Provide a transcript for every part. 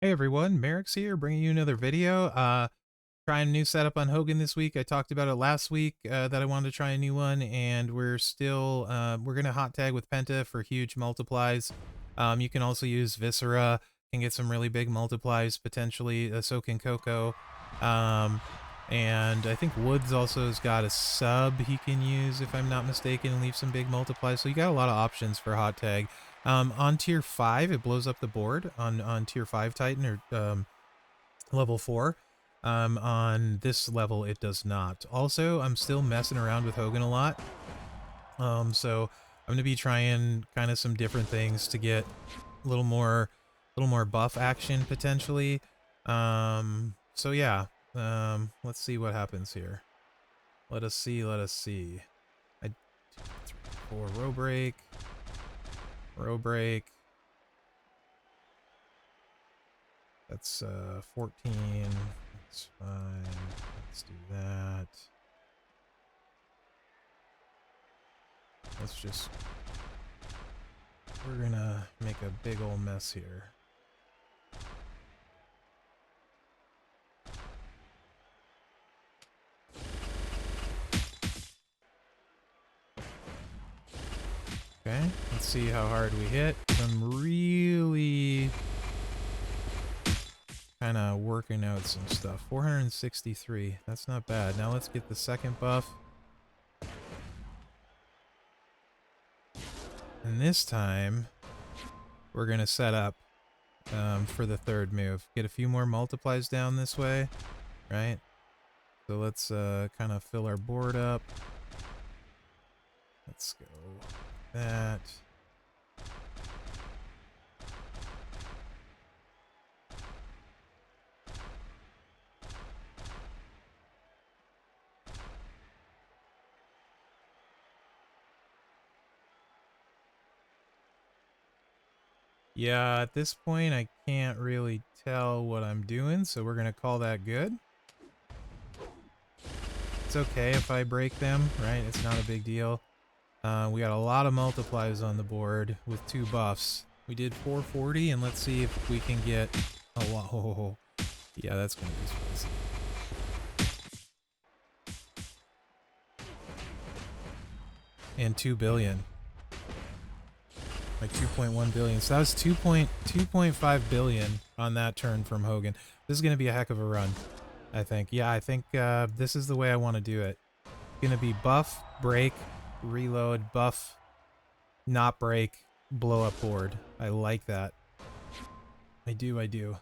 Hey everyone, Mherex here, bringing you another video. Trying a new setup on Hogan this week. I talked about it last week that I wanted to try a new one, and we're still we're gonna hot tag with Penta for huge multiplies. You can also use Viscera, can get some really big multiplies potentially. So can Coco, and I think Woods also has got a sub he can use if I'm not mistaken, and leave some big multiplies. So you got a lot of options for hot tag. On tier 5, it blows up the board on tier 5 Titan or level 4. On this level, it does not. Also, I'm still messing around with Hogan a lot. So I'm gonna be trying kind of some different things to get a little more buff action potentially. So yeah. Let's see what happens here. Let us see. I 2, 3, 4 row break. That's 14. That's fine. Let's do that. We're gonna make a big old mess here. Okay, let's see how hard we hit. I'm really kind of working out some stuff. 463, that's not bad. Now let's get the second buff. And this time, we're gonna set up for the third move. Get a few more multiplies down this way, right? So let's kind of fill our board up. Let's go that. Yeah, at this point I can't really tell what I'm doing, so we're gonna call that good. It's okay if I break them, right? It's not a big deal. We got a lot of multiplies on the board with 2 buffs. We did 440, and let's see if we can get a lot. Oh, yeah, that's gonna be spicy. And 2 billion. Like 2.1 billion. So that was 2.5 billion on that turn from Hogan. This is going to be a heck of a run, I think. Yeah, I think this is the way I want to do it. Going to be buff, break, reload, buff, not break, blow up board. I like that. I do.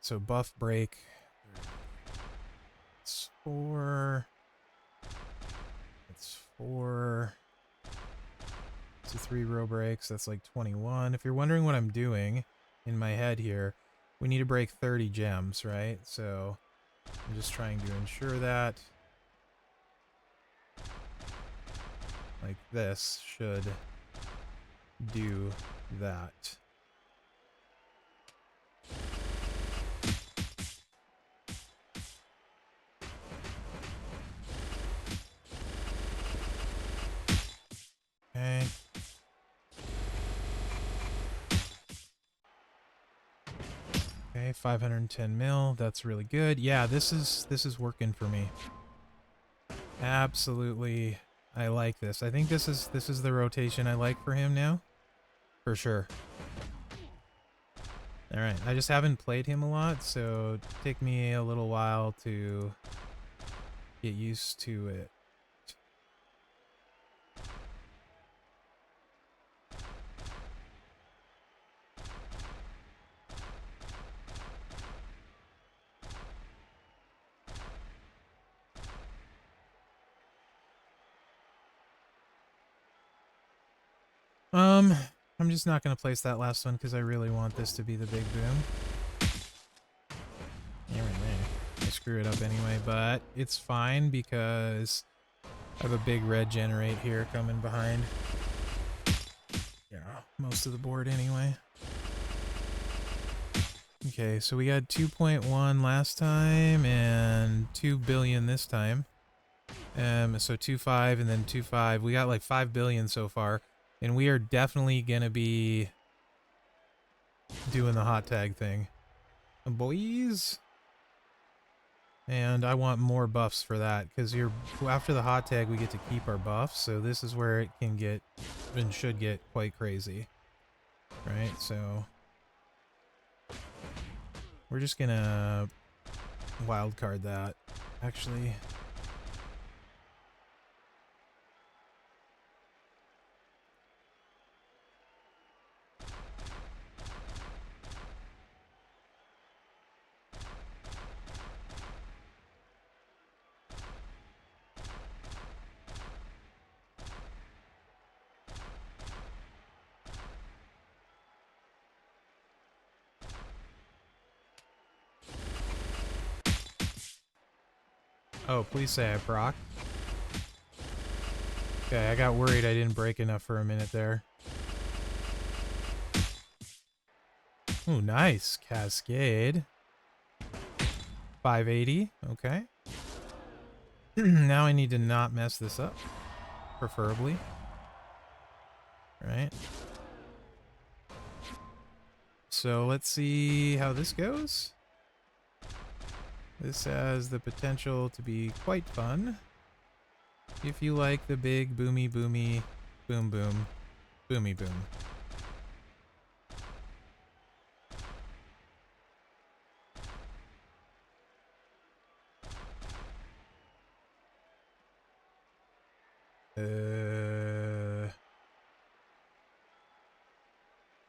So buff, break. It's 4. It's 4. 3 row breaks, that's like 21. If you're wondering what I'm doing in my head here, we need to break 30 gems, right? So I'm just trying to ensure that. Like this should do that. Okay. Okay, 510 mil. That's really good. Yeah, this is working for me. Absolutely, I like this. I think this is the rotation I like for him now, for sure. All right, I just haven't played him a lot, so it'll take me a little while to get used to it. I'm just not going to place that last one because I really want this to be the big boom. I screw it up anyway, but it's fine because I have a big red generate here coming behind. Yeah, most of the board anyway. Okay, so we got 2.1 last time and 2 billion this time. So 2.5 and then 2.5. We got like 5 billion so far. And we are definitely going to be doing the hot tag thing. Boys. And I want more buffs for that, because after the hot tag we get to keep our buffs, so this is where it can get and should get quite crazy. Right, so we're just gonna wildcard that, actually. Oh, please say I proc. Okay, I got worried I didn't break enough for a minute there. Ooh, nice. Cascade. 580. Okay. Now I need to not mess this up. Preferably. Right. So let's see how this goes. This has the potential to be quite fun. If you like the big boomy boomy boom boom boomy boom.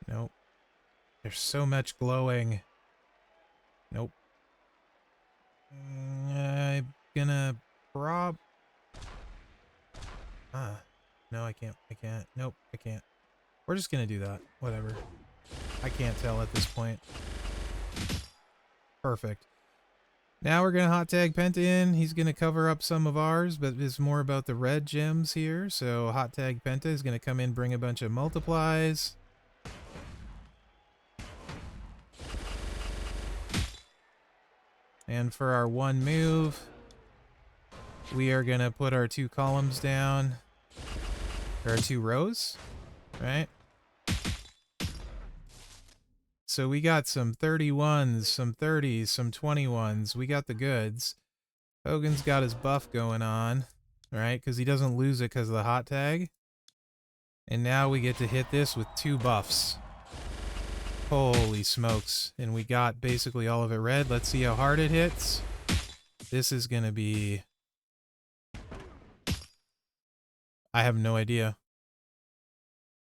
Nope. There's so much glowing. Nope. I'm gonna no, I can't. I can't. Nope, I can't. We're just gonna do that. Whatever. I can't tell at this point. Perfect. Now we're gonna hot tag Penta in. He's gonna cover up some of ours, but it's more about the red gems here. So hot tag Penta is gonna come in, bring a bunch of multiplies. And for our one move, we are gonna put our 2 columns down. Or 2 rows, right? So we got some 31s, some 30s, some 21s. We got the goods. Hogan's got his buff going on, right? Because he doesn't lose it because of the hot tag. And now we get to hit this with 2 buffs. Holy smokes. And we got basically all of it red. Let's see how hard it hits. This is going to be... I have no idea.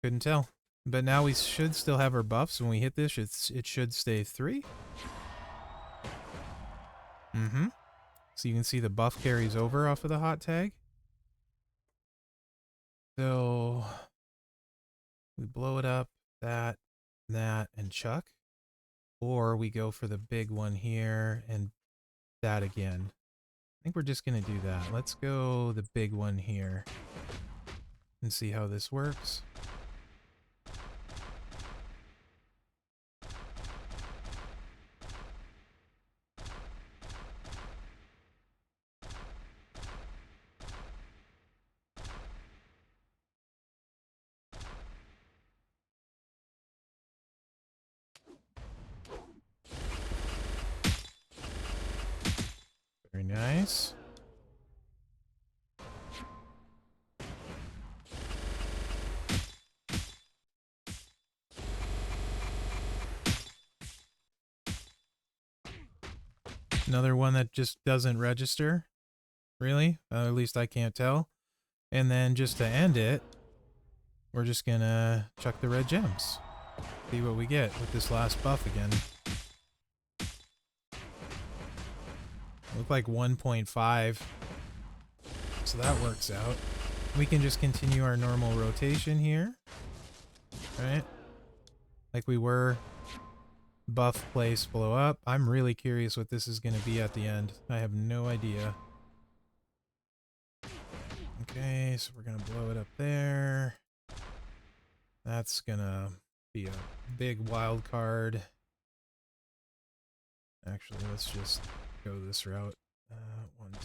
Couldn't tell. But now we should still have our buffs. When we hit this, it should stay 3. Mm-hmm. So you can see the buff carries over off of the hot tag. So we blow it up, that, and chuck. Or we go for the big one here and that again. I think we're just going to do that. Let's go the big one here and see how this works. Very nice. Another one that just doesn't register. Really? At least I can't tell. And then just to end it, we're just gonna chuck the red gems. See what we get with this last buff again. Look like 1.5. So that works out. We can just continue our normal rotation here. Right? Like we were. Buff, place, blow up. I'm really curious what this is going to be at the end. I have no idea. Okay, so we're going to blow it up there. That's going to be a big wild card. Actually, let's just go this route. 1, 2.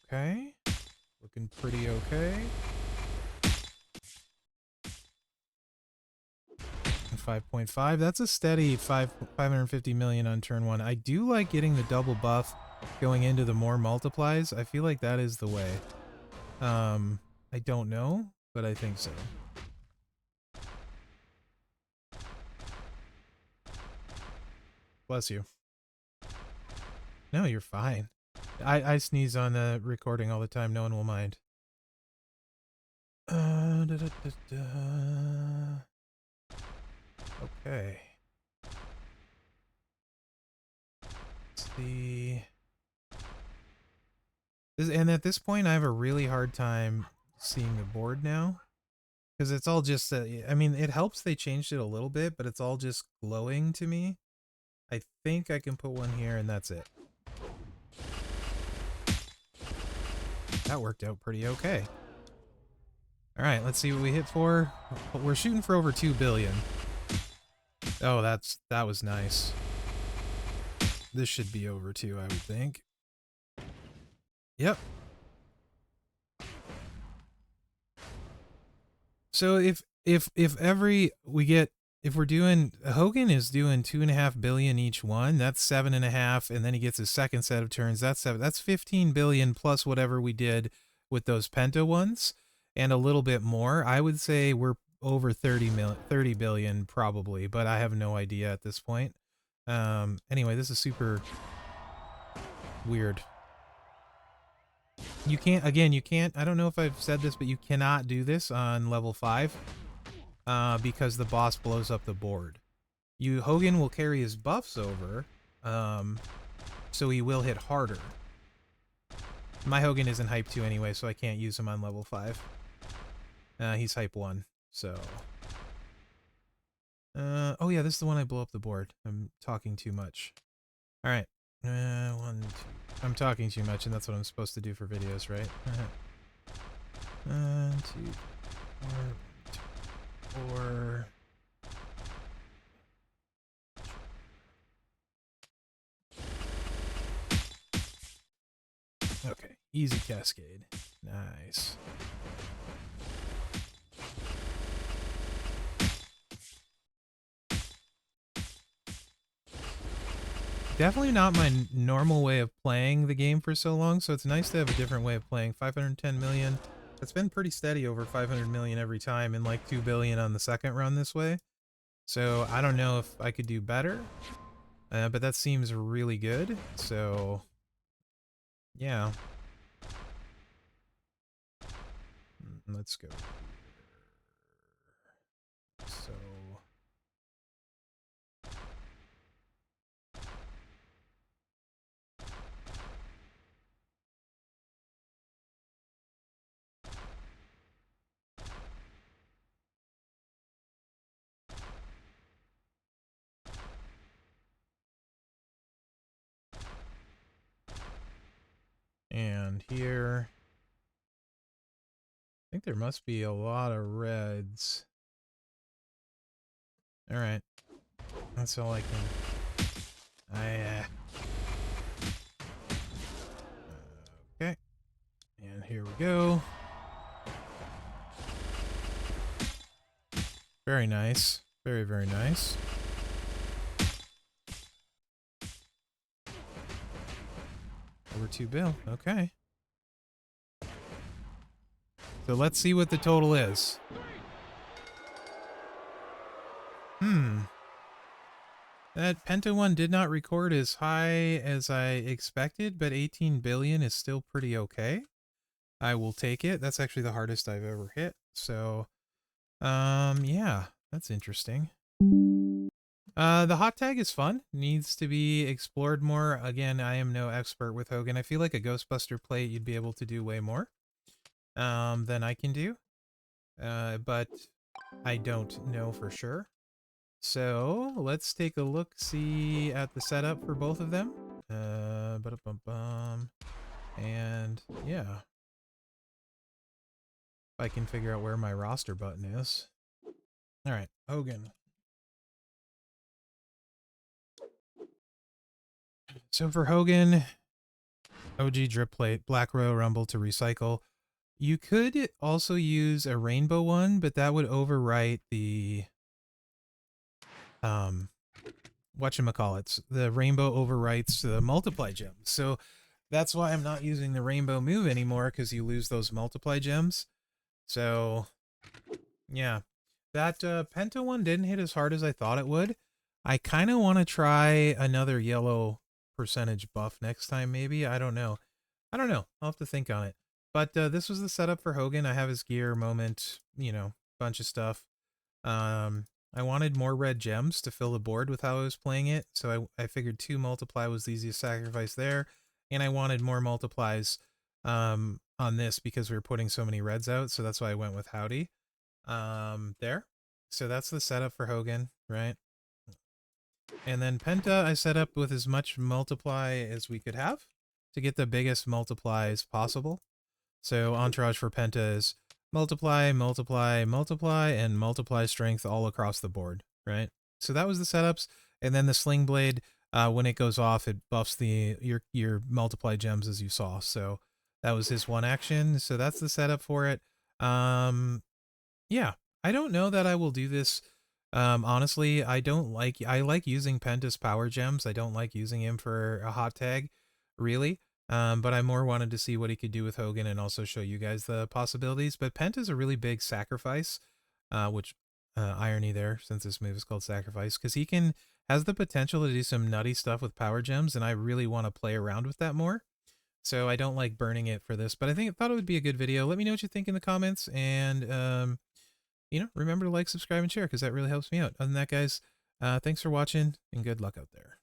Okay. Looking pretty okay. 5.5. That's a steady 550 million on turn 1. I do like getting the double buff going into the more multiplies. I feel like that is the way. I don't know, but I think so. Bless you. No, you're fine. I sneeze on the recording all the time. No one will mind. Okay. Let's see. And at this point, I have a really hard time seeing the board now. Because it's all just, I mean, it helps they changed it a little bit, but it's all just glowing to me. I think I can put one here, and that's it. That worked out pretty okay. All right, let's see what we hit for. We're shooting for over 2 billion. Oh, that was nice. This should be over 2, I would think. Yep. So if we're doing, Hogan is doing 2.5 billion each one, that's 7.5, and then he gets his second set of turns, that's 7, that's 15 billion plus whatever we did with those Penta ones, and a little bit more. I would say we're over 30 billion probably, but I have no idea at this point. Anyway, this is super weird. You can't, I don't know if I've said this, but you cannot do this on level 5. Because the boss blows up the board. Hogan will carry his buffs over, so he will hit harder. My Hogan isn't hype 2 anyway, so I can't use him on level 5. He's hype 1, so... oh yeah, this is the one I blow up the board. I'm talking too much. Alright. 1, 2... I'm talking too much, and that's what I'm supposed to do for videos, right? 1, 2, 4... Okay, easy cascade. Nice. Definitely not my normal way of playing the game for so long, so it's nice to have a different way of playing. 510 million. It's been pretty steady over 500 million every time, and like 2 billion on the second run this way. So I don't know if I could do better, but that seems really good. So yeah. Let's go. So... And here... I think there must be a lot of reds. Alright. That's all I can... okay. And here we go. Very nice. Very, very nice. Over 2 bill. Okay. So let's see what the total is. That Penta one did not record as high as I expected, but 18 billion is still pretty okay. I will take it. That's actually the hardest I've ever hit. So, yeah, that's interesting. The hot tag is fun. Needs to be explored more. Again, I am no expert with Hogan. I feel like a Ghostbuster plate you'd be able to do way more than I can do. But I don't know for sure. So let's take a look-see at the setup for both of them. And yeah. If I can figure out where my roster button is. Alright, Hogan. So for Hogan, OG drip plate, black row rumble to recycle. You could also use a rainbow one, but that would overwrite the um whatchamacallits. The rainbow overwrites the multiply gems. So that's why I'm not using the rainbow move anymore, because you lose those multiply gems. So yeah. That Penta one didn't hit as hard as I thought it would. I kind of want to try another yellow percentage buff next time, maybe. I don't know. I don't know. I'll have to think on it. But this was the setup for Hogan. I have his gear, moment, bunch of stuff. I wanted more red gems to fill the board with how I was playing it, so I figured 2 multiply was the easiest sacrifice there, and I wanted more multiplies on this because we were putting so many reds out, so that's why I went with Howdy. There. So that's the setup for Hogan, right? And then Penta I set up with as much multiply as we could have to get the biggest multiplies possible. So entourage for Penta is multiply, multiply, multiply, and multiply strength all across the board, right? So that was the setups. And then the sling blade, when it goes off, it buffs your multiply gems, as you saw. So that was his one action. So that's the setup for it. Yeah, I don't know that I will do this. Honestly, I like using Penta's power gems. I don't like using him for a hot tag, really. But I more wanted to see what he could do with Hogan and also show you guys the possibilities. But Penta's a really big sacrifice, which irony there, since this move is called sacrifice, because has the potential to do some nutty stuff with power gems, and I really want to play around with that more. So I don't like burning it for this, but I thought it would be a good video. Let me know what you think in the comments, and remember to like, subscribe, and share, because that really helps me out. Other than that, guys, thanks for watching, and good luck out there.